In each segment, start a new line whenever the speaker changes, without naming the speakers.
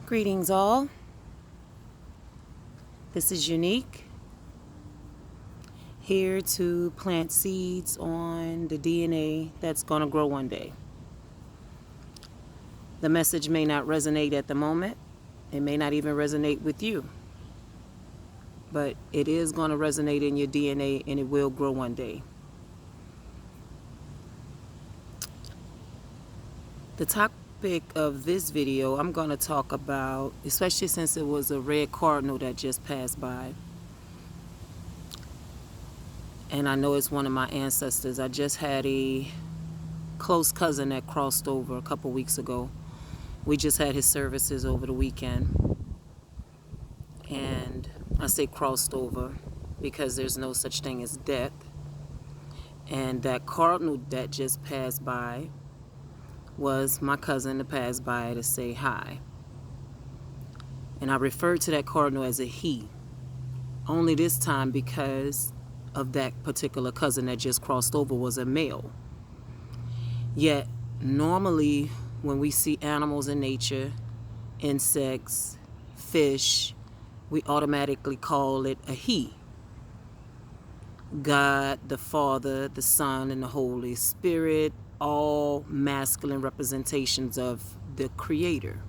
Greetings all. This is Unique, here to plant seeds on the DNA that's going to grow one day. The message may not resonate at the moment. It may not even resonate with you. But it is going to resonate in your DNA and it will grow one day. The topic of this video I'm going to talk about, especially since it was a red cardinal that just passed by. And I know it's one of my ancestors. I just had a close cousin that crossed over a couple weeks ago. We just had his services over the weekend. And I say crossed over because there's no such thing as death. And that cardinal that just passed by was my cousin that passed by to say hi. And I referred to that cardinal as a he. Only this time because of that particular cousin that just crossed over was a male. Yet, normally when we see animals in nature, insects, fish, we automatically call it a he. God, the Father, the Son, and the Holy Spirit, all masculine representations of the Creator.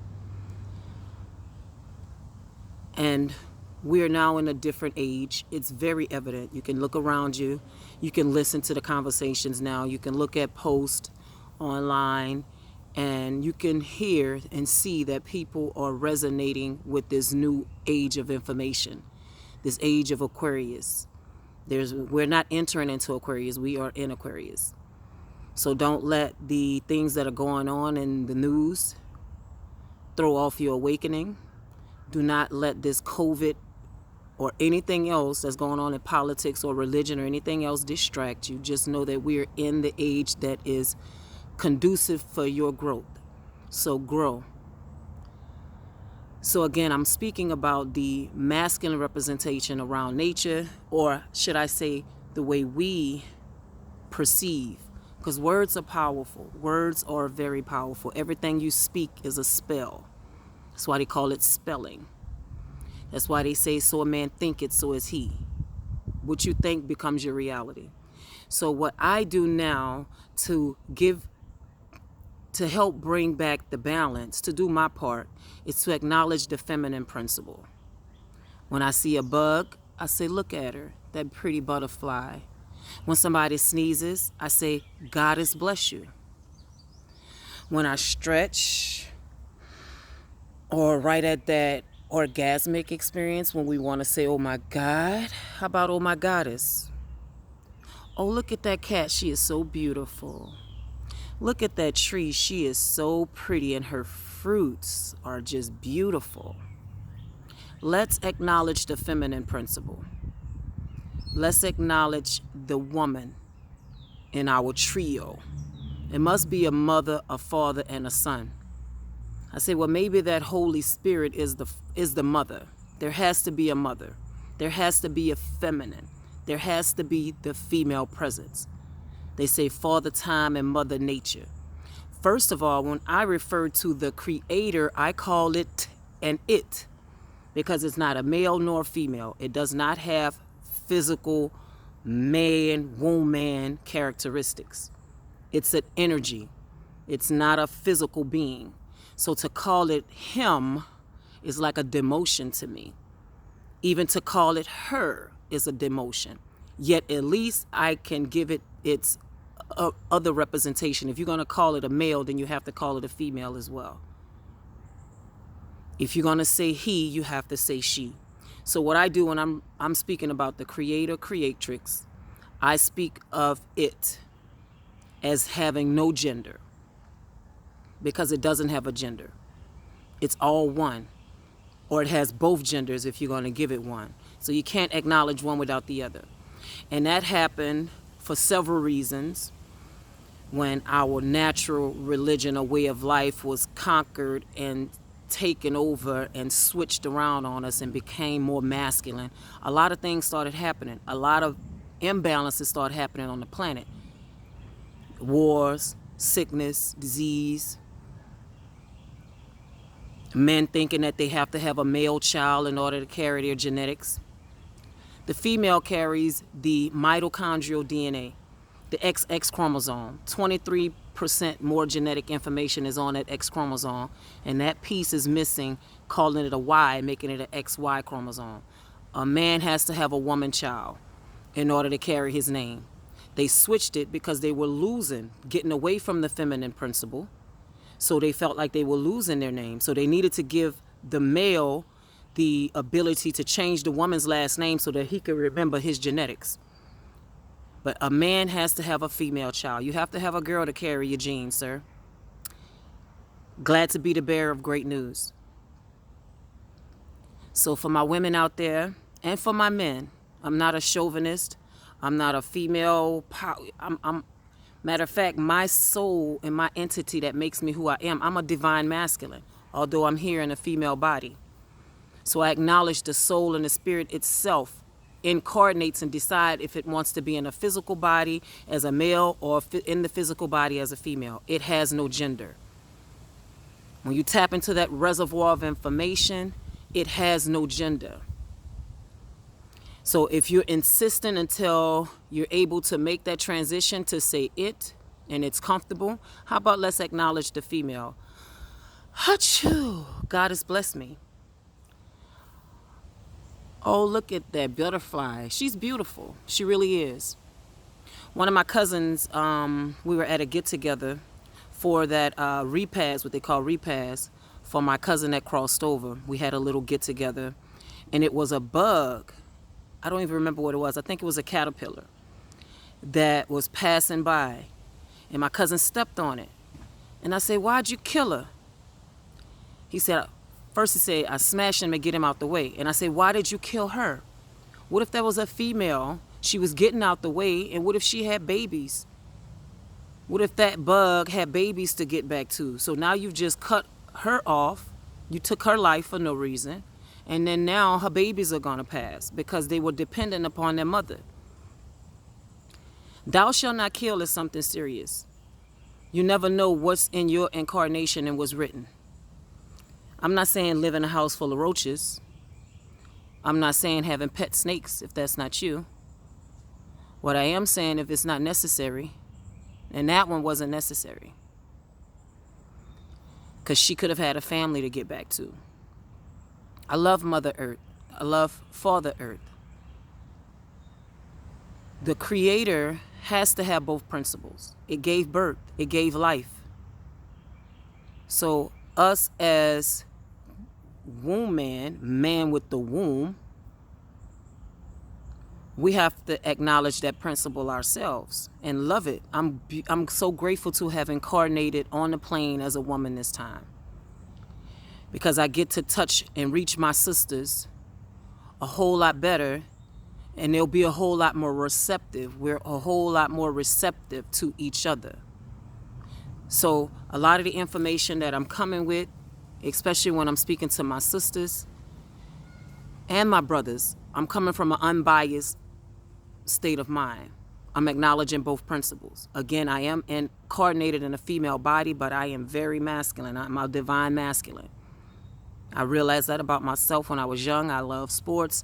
And we're now in a different age. It's very evident. You can look around you. You can listen to the conversations now. You can look at posts online. And you can hear and see that people are resonating with this new age of information. This age of Aquarius. We're not entering into Aquarius. We are in Aquarius. So don't let the things that are going on in the news throw off your awakening. Do not let this COVID or anything else that's going on in politics or religion or anything else distract you. Just know that we're in the age that is conducive for your growth. So grow. So again, I'm speaking about the masculine representation around nature, or should I say the way we perceive. Because words are powerful. Words are very powerful. Everything you speak is a spell. That's why they call it spelling. That's why they say, so a man thinketh, so is he. What you think becomes your reality. So what I do now to help bring back the balance, to do my part, is to acknowledge the feminine principle. When I see a bug, I say, look at her, that pretty butterfly. When somebody sneezes, I say, Goddess bless you. When I stretch, or right at that orgasmic experience, when we want to say, oh my God, how about oh my goddess? Oh, look at that cat, she is so beautiful. Look at that tree, she is so pretty and her fruits are just beautiful. Let's acknowledge the feminine principle. Let's acknowledge the woman in our trio. It must be a mother, a father, and a son. I say, well, maybe that Holy Spirit is the mother. There has to be a mother. There has to be a feminine. There has to be the female presence. They say Father Time and Mother Nature. First of all, when I refer to the Creator, I call it an it, because it's not a male nor female. It does not have physical man, woman characteristics. It's an energy. It's not a physical being. So to call it him is like a demotion to me. Even to call it her is a demotion. Yet at least I can give it its other representation. If you're going to call it a male, then you have to call it a female as well. If you're going to say he, you have to say she. So what I do when I'm speaking about the creator, creatrix, I speak of it as having no gender, because it doesn't have a gender. It's all one, or it has both genders if you're going to give it one. So you can't acknowledge one without the other. And that happened for several reasons. When our natural religion or way of life was conquered and taken over and switched around on us and became more masculine, a lot of things started happening. A lot of imbalances started happening on the planet. Wars, sickness, disease, Men thinking that they have to have a male child in order to carry their genetics. The female carries the mitochondrial DNA, the XX chromosome. 23% more genetic information is on that X chromosome, and that piece is missing, calling it a Y, making it an XY chromosome. A man has to have a woman child in order to carry his name. They switched it because they were losing, getting away from the feminine principle. So they felt like they were losing their name. So they needed to give the male the ability to change the woman's last name so that he could remember his genetics. But a man has to have a female child. You have to have a girl to carry your genes, sir. Glad to be the bearer of great news. So for my women out there and for my men, I'm not a chauvinist. I'm not a female. Matter of fact, my soul and my entity that makes me who I am, I'm a divine masculine, although I'm here in a female body. So I acknowledge the soul and the spirit itself incarnates and decide if it wants to be in a physical body as a male or in the physical body as a female. It has no gender. When you tap into that reservoir of information, it has no gender. So if you're insistent until you're able to make that transition to say it and it's comfortable, how about let's acknowledge the female? Achoo! God has blessed me. Oh, look at that butterfly. She's beautiful. She really is. One of my cousins, we were at a get-together for that repast, what they call repast, for my cousin that crossed over. We had a little get-together, and it was a bug. I don't even remember what it was. I think it was a caterpillar that was passing by, and my cousin stepped on it. And I said, why'd you kill her? He said, first he said, I smashed him and get him out the way. And I said, why did you kill her? What if that was a female? She was getting out the way, and what if she had babies? What if that bug had babies to get back to? So now you've just cut her off. You took her life for no reason. And then now her babies are going to pass because they were dependent upon their mother. Thou shalt not kill is something serious. You never know what's in your incarnation and what's written. I'm not saying live in a house full of roaches. I'm not saying having pet snakes if that's not you. What I am saying, if it's not necessary, and that one wasn't necessary, because she could have had a family to get back to. I love Mother Earth. I love Father Earth. The Creator has to have both principles. It gave birth. It gave life. So us as womb man with the womb, we have to acknowledge that principle ourselves and love it. I'm so grateful to have incarnated on the plane as a woman this time, because I get to touch and reach my sisters a whole lot better, and they'll be a whole lot more receptive. We're a whole lot more receptive to each other. So a lot of the information that I'm coming with, especially when I'm speaking to my sisters and my brothers, I'm coming from an unbiased state of mind. I'm acknowledging both principles. Again, I am incarnated in a female body, but I am very masculine. I'm a divine masculine. I realized that about myself when I was young. I love sports.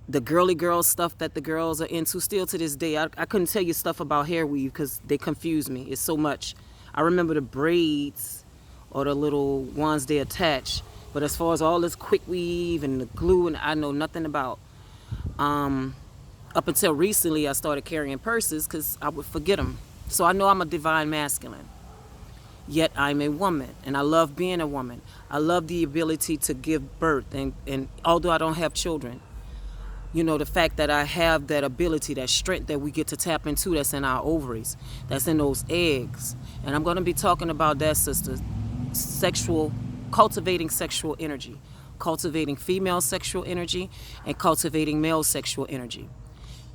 The girly girl stuff that the girls are into still to this day. I couldn't tell you stuff about hair weave because they confuse me. It's so much. I remember the braids or the little ones they attach. But as far as all this quick weave and the glue, and I know nothing about. Up until recently, I started carrying purses because I would forget them. So I know I'm a divine masculine. Yet I'm a woman, and I love being a woman. I love the ability to give birth, and although I don't have children, you know, the fact that I have that ability, that strength that we get to tap into, that's in our ovaries, that's in those eggs. And I'm going to be talking about that, sisters. Cultivating sexual energy, cultivating female sexual energy, and cultivating male sexual energy.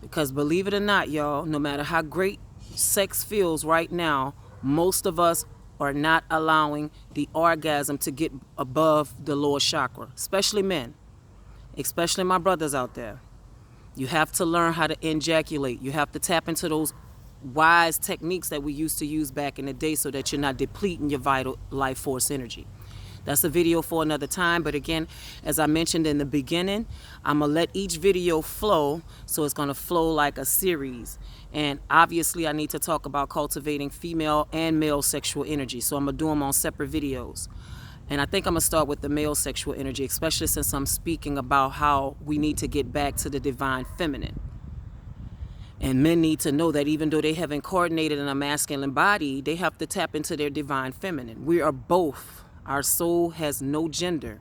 Because believe it or not, y'all, no matter how great sex feels right now, most of us are not allowing the orgasm to get above the lower chakra, especially men, especially my brothers out there. You have to learn how to ejaculate. You have to tap into those wise techniques that we used to use back in the day so that you're not depleting your vital life force energy. That's a video for another time. But again, as I mentioned in the beginning, I'm going to let each video flow. So it's going to flow like a series. And obviously, I need to talk about cultivating female and male sexual energy. So I'm going to do them on separate videos. And I think I'm going to start with the male sexual energy, especially since I'm speaking about how we need to get back to the divine feminine. And men need to know that even though they haven't coordinated in a masculine body, they have to tap into their divine feminine. We are both. Our soul has no gender.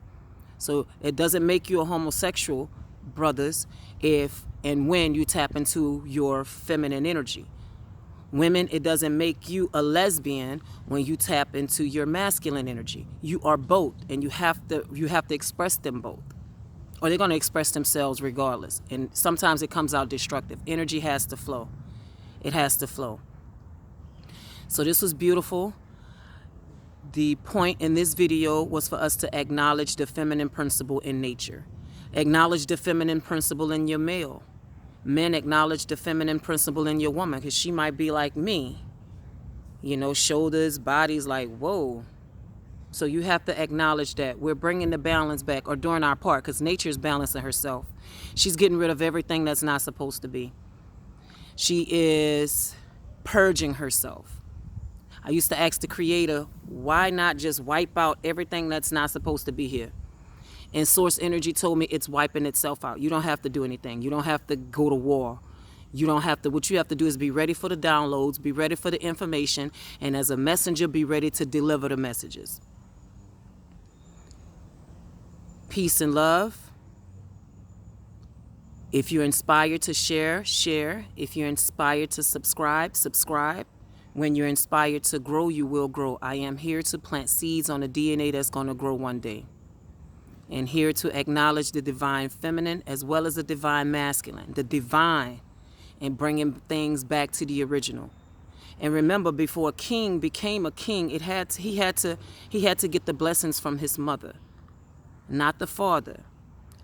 So it doesn't make you a homosexual, brothers, if and when you tap into your feminine energy. Women, it doesn't make you a lesbian when you tap into your masculine energy. You are both, and you have to express them both, or they're going to express themselves regardless. And sometimes it comes out destructive. Energy has to flow. It has to flow. So this was beautiful. The point in this video was for us to acknowledge the feminine principle in nature. Acknowledge the feminine principle in your male. Men, acknowledge the feminine principle in your woman, because she might be like me. You know, shoulders, bodies, like, whoa. So you have to acknowledge that we're bringing the balance back, or doing our part, because nature is balancing herself. She's getting rid of everything that's not supposed to be. She is purging herself. I used to ask the Creator, why not just wipe out everything that's not supposed to be here? And source energy told me it's wiping itself out. You don't have to do anything. You don't have to go to war. You don't have to. What you have to do is be ready for the downloads, be ready for the information, and as a messenger, be ready to deliver the messages. Peace and love. If you're inspired to share, share. If you're inspired to subscribe, subscribe. When you're inspired to grow, you will grow. I am here to plant seeds on the DNA that's going to grow one day. And here to acknowledge the divine feminine as well as the divine masculine, the divine, and bringing things back to the original. And remember, before a king became a king, he had to get the blessings from his mother, not the father.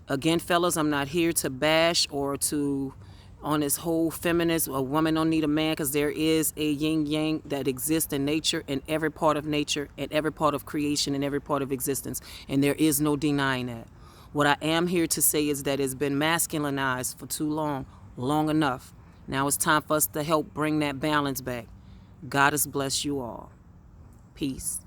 Again, fellas, I'm not here to bash or to on this whole feminist, a woman don't need a man, because there is a yin yang that exists in nature, in every part of nature, in every part of creation, in every part of existence, and there is no denying that. What I am here to say is that it's been masculinized for too long enough. Now it's time for us to help bring that balance back. God has blessed you all. Peace.